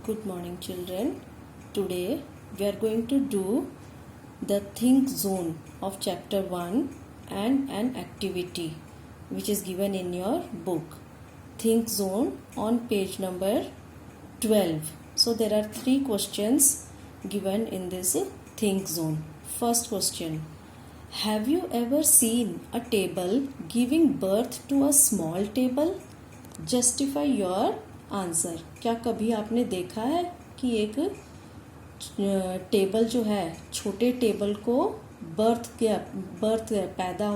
Good morning, children. Today we are going to do the think zone of chapter 1 and an activity which is given in your book. Think zone on page number 12. So there are 3 questions given in this think zone. First question: have you ever seen a table giving birth to a small table? Justify your answer. क्या कभी आपने देखा है कि एक table जो है छोटे टेबल को बर्थ पैदा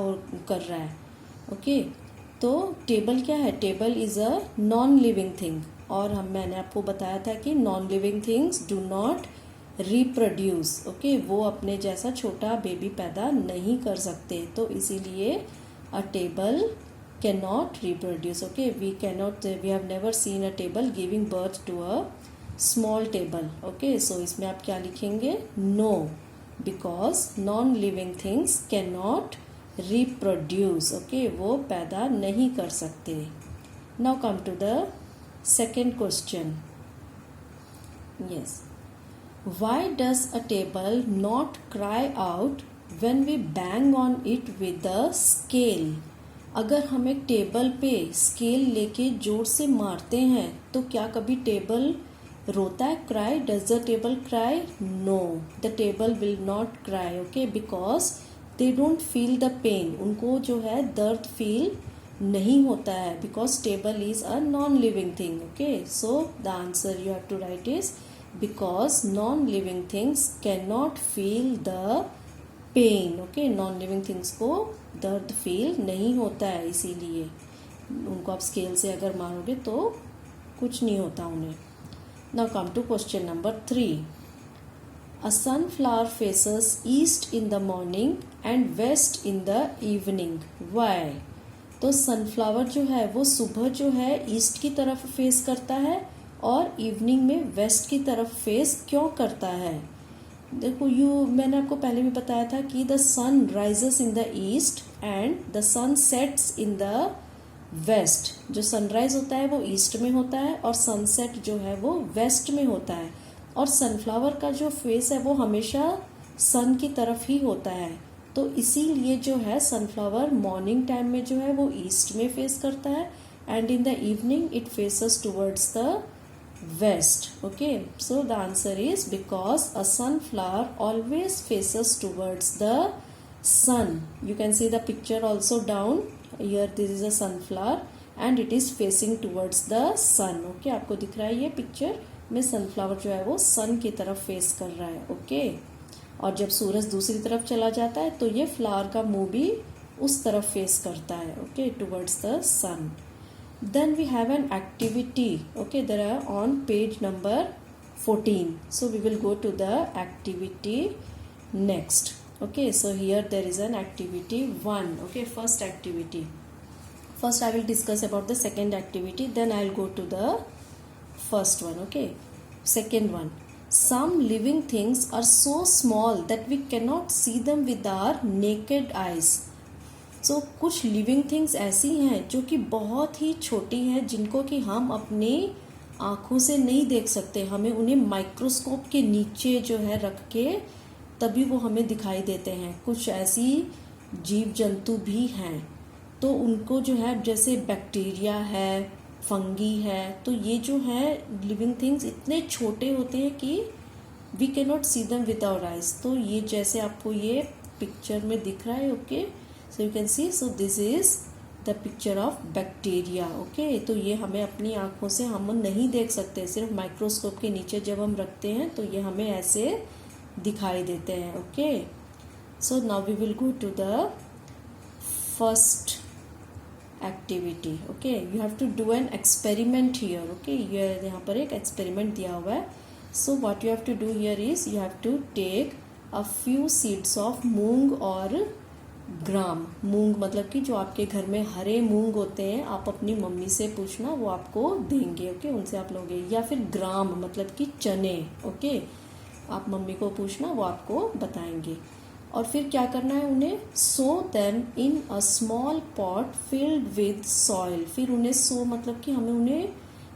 कर रहा है. ओके, तो टेबल क्या है? Table is a non living thing, और मैंने आपको बताया था कि non living things do not reproduce. Okay, वो अपने जैसा छोटा बेबी पैदा नहीं कर सकते, तो इसीलिए अ table cannot reproduce. Okay, we have never seen a table giving birth to a small table. Okay, so इसमें आप क्या लिखेंगे? No, because non living things cannot reproduce. Okay, वो पैदा नहीं कर सकते. Now come to the second question. Yes, why does a table not cry out when we bang on it with the scale? अगर हम एक टेबल पे scale लेके जोर से मारते हैं तो क्या कभी टेबल रोता है? Cry. Does the table cry? No, the table will not cry. Okay, because they don't feel the pain. उनको जो है दर्द फील नहीं होता है, because table is a non living thing. Okay, so the answer you have to write is because non living things can not feel the pain. Okay, non living things को दर्द feel नहीं होता है, इसीलिए उनको आप स्केल से अगर मारोगे तो कुछ नहीं होता उन्हें. Now come to question number 3. A sunflower faces east in the morning and west in the evening. Why? तो सनफ्लावर जो है वो सुबह जो है ईस्ट की तरफ फेस करता है और इवनिंग में वेस्ट की तरफ फेस क्यों करता है? देखो, मैंने आपको पहले भी बताया था कि the sun rises in the east and the sun sets in the west. जो सनराइज होता है वो ईस्ट में होता है और सनसेट जो है वो वेस्ट में होता है. और सनफ्लावर का जो फेस है वो हमेशा सन की तरफ ही होता है, तो इसीलिए जो है सनफ्लावर मॉर्निंग टाइम में जो है वो ईस्ट में फेस करता है and in the evening it faces towards the west. Okay, so the answer is because a sunflower always faces towards the sun. You can see the picture also down here. This is a sunflower and it is facing towards the sun. Okay, आपको दिख रहा है ये picture में sunflower जो है वो सन की तरफ फेस कर रहा है. ओके, और जब सूरज दूसरी तरफ चला जाता है तो ये फ्लावर का मुंह भी उस तरफ फेस करता है. Okay, towards the sun. Then we have an activity. Okay, there are on page number 14. So we will go to the activity next. Okay, so here there is an activity 1. Okay, first activity. First I will discuss about the second activity, then I will go to the first one. Okay, second one. Some living things are so small that we cannot see them with our naked eyes. सो कुछ living things ऐसी हैं जो कि बहुत ही छोटी हैं, जिनको कि हम अपनी आँखों से नहीं देख सकते. हमें उन्हें माइक्रोस्कोप के नीचे जो है रख के तभी वो हमें दिखाई देते हैं. कुछ ऐसी जीव जंतु भी हैं, तो उनको जो है जैसे बैक्टीरिया है, फंगी है, तो ये जो है लिविंग थिंग्स इतने छोटे होते हैं कि we can not see them with our eyes. तो ये जैसे आपको ये पिक्चर में दिख रहा है. Okay, so you can see, so this is the picture of bacteria. okay, तो ये हमें अपनी आँखों से हम नहीं देख सकते, सिर्फ माइक्रोस्कोप के नीचे जब हम रखते हैं तो ये हमें ऐसे दिखाई देते हैं. Okay, so now we will go to the first activity. okay, you have to do an experiment here. okay, ये यहाँ पर एक experiment दिया हुआ है. so what you have to do here is you have to take a few seeds of मूंग और ग्राम. मूंग मतलब कि जो आपके घर में हरे मूंग होते हैं, आप अपनी मम्मी से पूछना, वो आपको देंगे. ओके, उनसे आप लोगे. या फिर ग्राम मतलब कि चने. ओके, आप मम्मी को पूछना, वो आपको बताएंगे. और फिर क्या करना है, उन्हें sow them in a small pot filled with soil. फिर उन्हें सो मतलब कि हमें उन्हें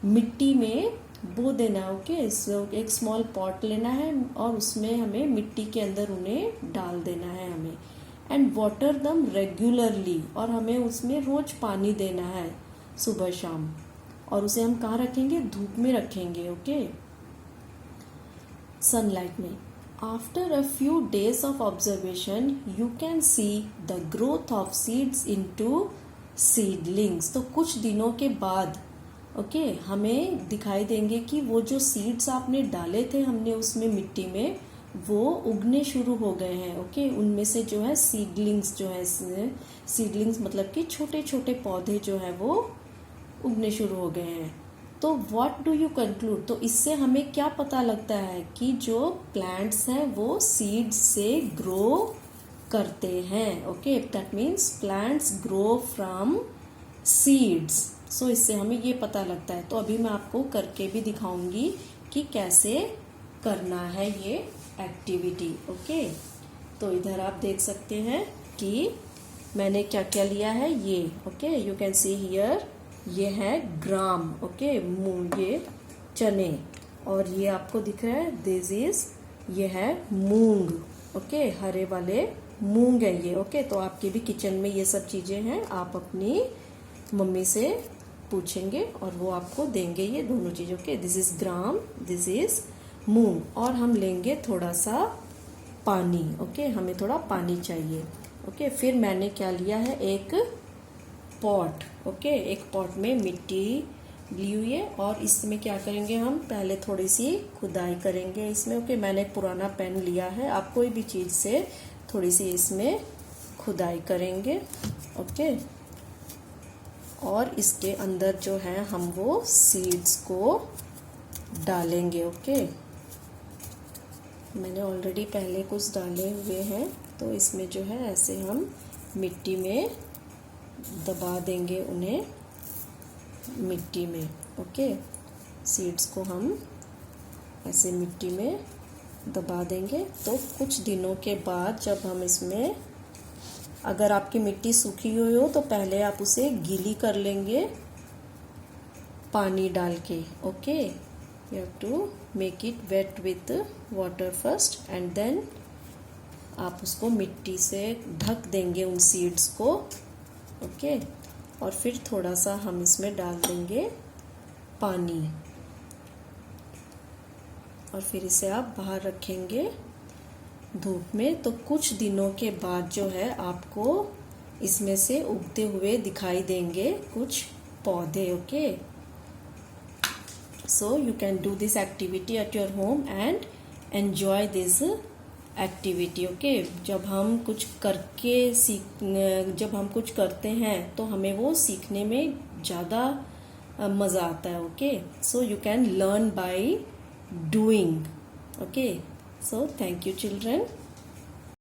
मिट्टी में बो देना है। ओके, सो एक स्मॉल पॉट लेना है और उसमें हमें मिट्टी के अंदर उन्हें डाल देना है हमें। एंड वाटर दम रेगुलरली, और हमें उसमें रोज पानी देना है सुबह शाम। और उसे हम कहाँ रखेंगे? धूप में रखेंगे। ओके, सनलाइट में। After a few days of observation you can see the growth of seeds into seedlings. तो कुछ दिनों के बाद ओके हमें दिखाई देंगे कि वो जो सीड्स आपने डाले थे हमने उसमें मिट्टी में, वो उगने शुरू हो गए हैं। ओके, उनमें से जो है सीडलिंग्स जो है, सीडलिंग्स मतलब कि छोटे छोटे पौधे जो है वो उगने शुरू हो गए हैं। तो व्हाट डू यू कंक्लूड? तो इससे हमें क्या पता लगता है कि जो प्लांट्स हैं वो सीड्स से ग्रो करते हैं। Okay, that means plants grow from seeds. So इससे हमें ये पता लगता है। तो अभी मैं आपको करके भी दिखाऊंगी कि कैसे करना है ये एक्टिविटी। ओके, तो इधर आप देख सकते हैं कि मैंने क्या क्या लिया है ये। Okay, you can see here, ये है ग्राम। ओके, मूंग, ये चने, और ये आपको दिख रहा है दिस इज, ये है मूंग। ओके, हरे वाले मूंग है ये। ओके, तो आपके भी किचन में ये सब चीजें हैं, आप अपनी मम्मी से पूछेंगे और वो आपको देंगे ये दोनों चीज। Okay, this is gram, this is moong. और हम लेंगे थोड़ा सा पानी। ओके, हमें थोड़ा पानी चाहिए। ओके, फिर मैंने क्या लिया है, एक पॉट। ओके, एक पॉट में मिट्टी ली हुई है और इसमें क्या करेंगे, हम पहले थोड़ी सी खुदाई करेंगे इसमें। ओके, मैंने एक पुराना पेन लिया है, आप कोई भी चीज से थोड़ी सी इसमें खुदाई करेंगे। ओके, और इसके अंदर जो है हम वो सीड्स को डालेंगे। ओके, मैंने ऑलरेडी पहले कुछ डाले हुए हैं, तो इसमें जो है ऐसे हम मिट्टी में दबा देंगे उन्हें, मिट्टी में। ओके, सीड्स को हम ऐसे मिट्टी में दबा देंगे। तो कुछ दिनों के बाद जब हम इसमें, अगर आपकी मिट्टी सूखी हुई हो तो पहले आप उसे गीली कर लेंगे पानी डाल के। Okay, you have to make it wet with water first and then आप उसको मिट्टी से ढक देंगे उन सीड्स को। ओके, और फिर थोड़ा सा हम इसमें डाल देंगे पानी और फिर इसे आप बाहर रखेंगे धूप में। तो कुछ दिनों के बाद जो है आपको इसमें से उगते हुए दिखाई देंगे कुछ पौधे। Okay, so you can do this activity at your home and enjoy this activity. Okay, जब हम कुछ करते हैं तो हमें वो सीखने में ज़्यादा मज़ा आता है। Okay, so you can learn by doing. Okay, so thank you children.